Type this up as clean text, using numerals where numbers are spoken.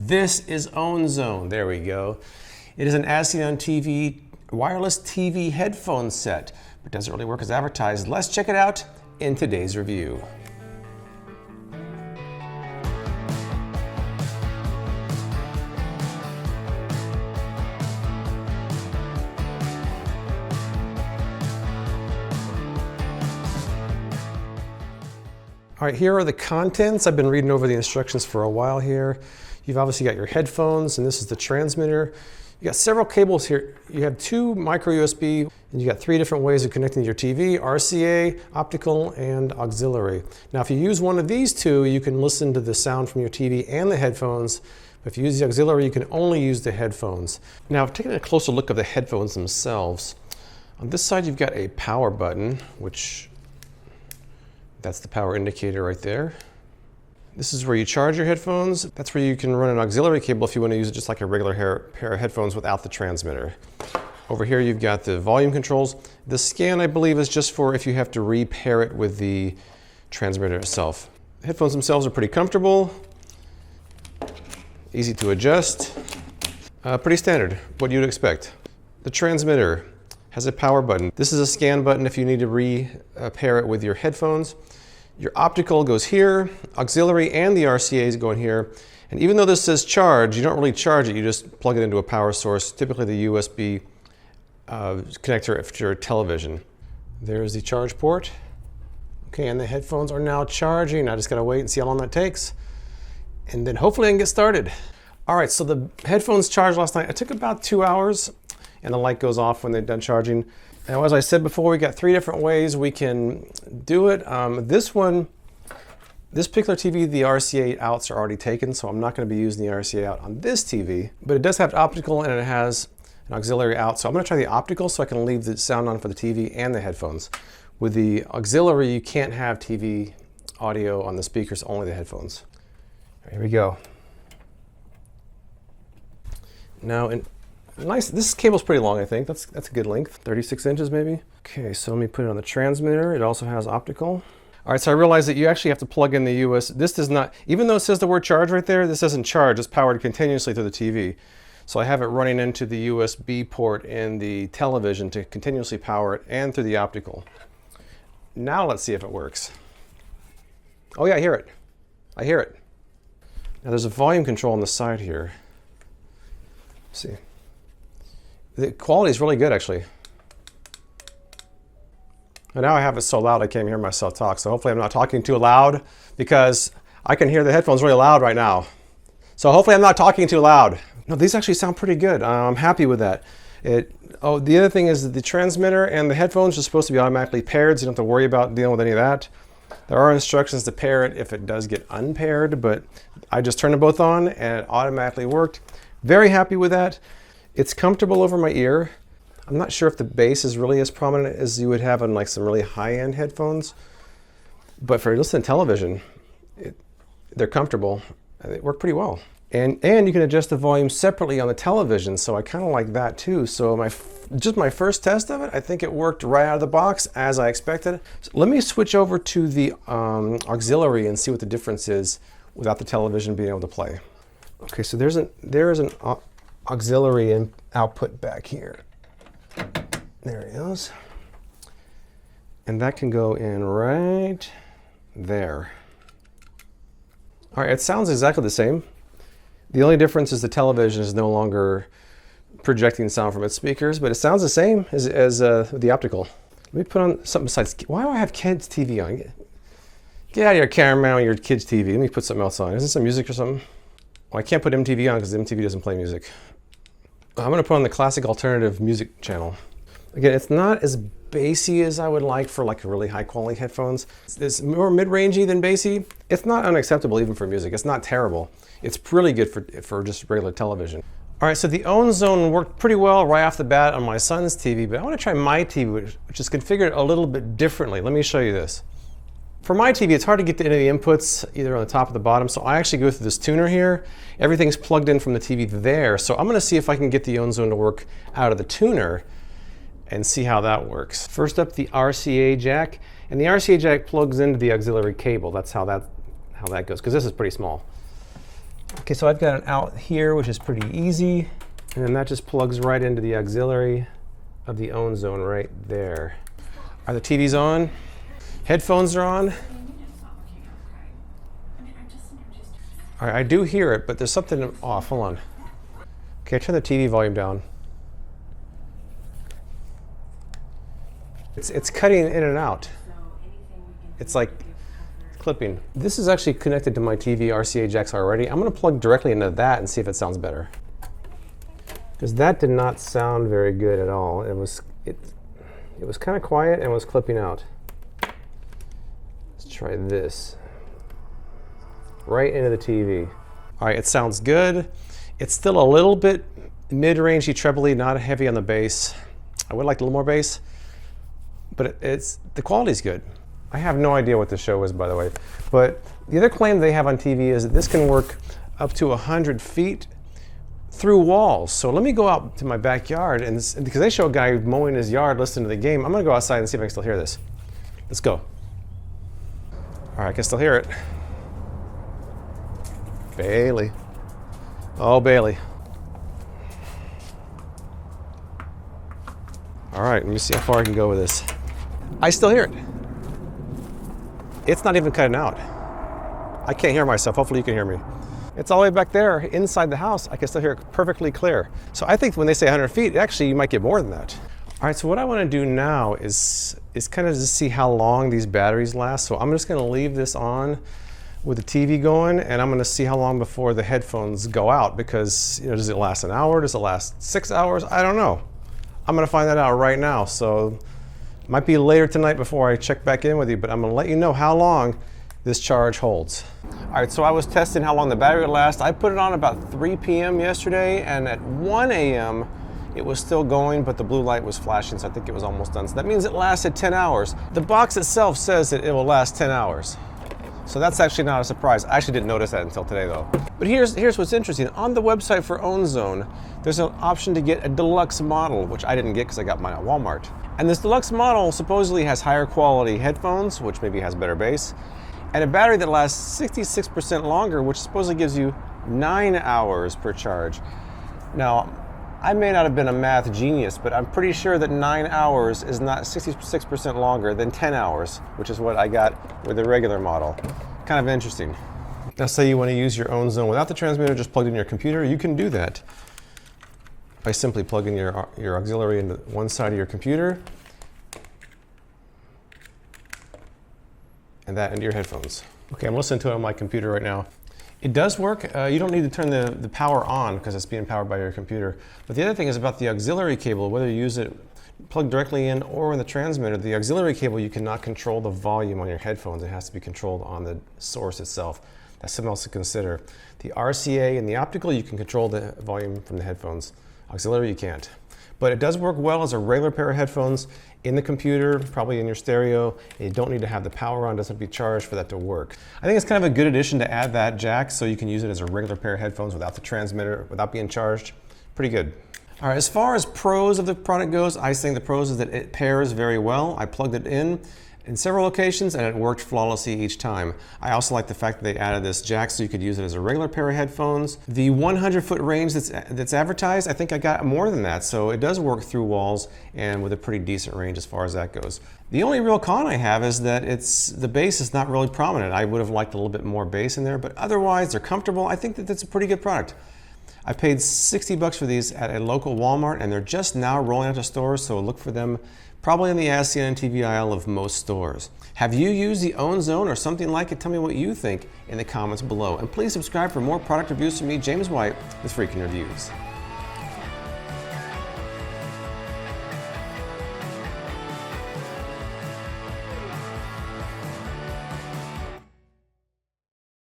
This is ownzone. There we go. It is an as seen on TV wireless TV headphone set, but doesn't really work as advertised. Let's check it out in today's review. All right, here are the contents. I've been reading over the instructions for a while here. You've obviously got your headphones, and this is the transmitter. You got several cables here. You have two micro USB, and you got three different ways of connecting to your TV: RCA, optical, and auxiliary. Now, if you use one of these two, you can listen to the sound from your TV and the headphones. But if you use the auxiliary, you can only use the headphones. Now, taking a closer look at the headphones themselves, on this side you've got a power button, which that's the power indicator right there. This is where you charge your headphones. That's where you can run an auxiliary cable if you want to use it just like a regular pair of headphones without the transmitter. Over here you've got the volume controls. The scan, I believe, is just for if you have to repair it with the transmitter itself. The headphones themselves are pretty comfortable, easy to adjust, pretty standard, what you'd expect. The transmitter has a power button. This is a scan button if you need to repair it with your headphones. Your optical goes here, auxiliary and the RCA's go in here. And even though this says charge, you don't really charge it, you just plug it into a power source, typically the USB connector for your television. There's the charge port. Okay, and the headphones are now charging. I just gotta wait and see how long that takes. And then hopefully I can get started. All right, so the headphones charged last night. It took about 2 hours, and the light goes off when they're done charging. Now, as I said before, we got three different ways we can do it. This particular TV, the RCA outs are already taken, so I'm not going to be using the RCA out on this TV. But it does have optical and it has an auxiliary out, so I'm going to try the optical so I can leave the sound on for the TV and the headphones. With the auxiliary, you can't have TV audio on the speakers, only the headphones. Here we go. Now, nice. This cable's pretty long, I think. That's a good length, 36 inches maybe. Okay, so let me put it on the transmitter. It also has optical. All right, so I realized that you actually have to plug in the US. This does not, even though it says the word charge right there, this doesn't charge. It's powered continuously through the TV. So I have it running into the USB port in the television to continuously power it and through the optical. Now let's see if it works. Oh yeah, I hear it. I hear it. Now there's a volume control on the side here. Let's see. The quality is really good, actually. And now I have it so loud I can't hear myself talk, so hopefully I'm not talking too loud, because I can hear the headphones really loud right now. So hopefully I'm not talking too loud. No, these actually sound pretty good. I'm happy with that. The other thing is that the transmitter and the headphones are supposed to be automatically paired, so you don't have to worry about dealing with any of that. There are instructions to pair it if it does get unpaired, but I just turned them both on and it automatically worked. Very happy with that. It's comfortable over my ear. I'm not sure if the bass is really as prominent as you would have on like some really high-end headphones, but for listening to television, they're comfortable. They work pretty well. And you can adjust the volume separately on the television, so I kind of like that too. So just my first test of it, I think it worked right out of the box as I expected. So let me switch over to the auxiliary and see what the difference is without the television being able to play. Okay, so there is an auxiliary output back here. There it is. And that can go in right there. All right, it sounds exactly the same. The only difference is the television is no longer projecting sound from its speakers, but it sounds the same as the optical. Let me put on something besides. Why do I have kids' TV on? Get out of your camera on your kids' TV. Let me put something else on. Is this some music or something? Well, I can't put MTV on because MTV doesn't play music. I'm going to put on the classic alternative music channel. Again, it's not as bassy as I would like for like a really high quality headphones. It's more mid-rangey than bassy. It's not unacceptable even for music. It's not terrible. It's really good for just regular television. All right, so the ownzone worked pretty well right off the bat on my son's TV, but I want to try my TV, which is configured a little bit differently. Let me show you this. For my TV, it's hard to get to any of the inputs, either on the top or the bottom, so I actually go through this tuner here. Everything's plugged in from the TV there, so I'm going to see if I can get the ownzone to work out of the tuner and see how that works. First up, the RCA jack, and the RCA jack plugs into the auxiliary cable. That's how that goes, because this is pretty small. Okay, so I've got an out here, which is pretty easy. And then that just plugs right into the auxiliary of the ownzone right there. Are the TVs on? Headphones are on. All right, I do hear it, but there's something off. Hold on. Okay, turn the TV volume down. It's cutting in and out. It's like clipping. This is actually connected to my TV RCA jacks already. I'm gonna plug directly into that and see if it sounds better. Because that did not sound very good at all. It was kind of quiet and was clipping out. Let's try this. Right into the TV. All right, it sounds good. It's still a little bit mid-rangey, trebly, not heavy on the bass. I would like a little more bass, but the quality's good. I have no idea what the show is, by the way. But the other claim they have on TV is that this can work up to 100 feet through walls. So let me go out to my backyard, and because they show a guy mowing his yard listening to the game, I'm gonna go outside and see if I can still hear this. Let's go. All right, I can still hear it. Bailey. Oh, Bailey. All right, let me see how far I can go with this. I still hear it. It's not even cutting out. I can't hear myself. Hopefully you can hear me. It's all the way back there inside the house. I can still hear it perfectly clear. So I think when they say 100 feet, actually you might get more than that. All right, so what I want to do now is kind of just see how long these batteries last. So I'm just going to leave this on with the TV going, and I'm going to see how long before the headphones go out, because does it last an hour? Does it last 6 hours? I don't know. I'm going to find that out right now. So it might be later tonight before I check back in with you, but I'm going to let you know how long this charge holds. All right, so I was testing how long the battery would last. I put it on about 3 p.m. yesterday, and at 1 a.m. it was still going, but the blue light was flashing, so I think it was almost done. So that means it lasted 10 hours. The box itself says that it will last 10 hours. So that's actually not a surprise. I actually didn't notice that until today though. But here's what's interesting. On the website for ownzone, there's an option to get a deluxe model, which I didn't get because I got mine at Walmart. And this deluxe model supposedly has higher quality headphones, which maybe has better bass, and a battery that lasts 66% longer, which supposedly gives you 9 hours per charge. Now, I may not have been a math genius, but I'm pretty sure that 9 hours is not 66% longer than 10 hours, which is what I got with the regular model. Kind of interesting. Now, say you want to use your ownzone without the transmitter just plugged in your computer, you can do that by simply plugging your auxiliary into one side of your computer and that into your headphones. Okay, I'm listening to it on my computer right now. It does work. You don't need to turn the power on because it's being powered by your computer. But the other thing is about the auxiliary cable, whether you use it plugged directly in or in the transmitter, the auxiliary cable, you cannot control the volume on your headphones. It has to be controlled on the source itself. That's something else to consider. The RCA and the optical, you can control the volume from the headphones. Auxiliary, you can't. But it does work well as a regular pair of headphones in the computer, probably in your stereo. You don't need to have the power on, doesn't have to be charged for that to work. I think it's kind of a good addition to add that jack so you can use it as a regular pair of headphones without the transmitter, without being charged. Pretty good. All right, as far as pros of the product goes, I think the pros is that it pairs very well. I plugged it in several locations and it worked flawlessly each time. I also like the fact that they added this jack so you could use it as a regular pair of headphones. The 100-foot range that's advertised, I think I got more than that, so it does work through walls and with a pretty decent range as far as that goes. The only real con I have is that the bass is not really prominent. I would have liked a little bit more bass in there, but otherwise they're comfortable. I think that that's a pretty good product. I paid $60 for these at a local Walmart, and they're just now rolling out to stores, so look for them probably in the ASEAN TV aisle of most stores. Have you used the ownzone or something like it? Tell me what you think in the comments below. And please subscribe for more product reviews from me, James White, with Freakin' Reviews.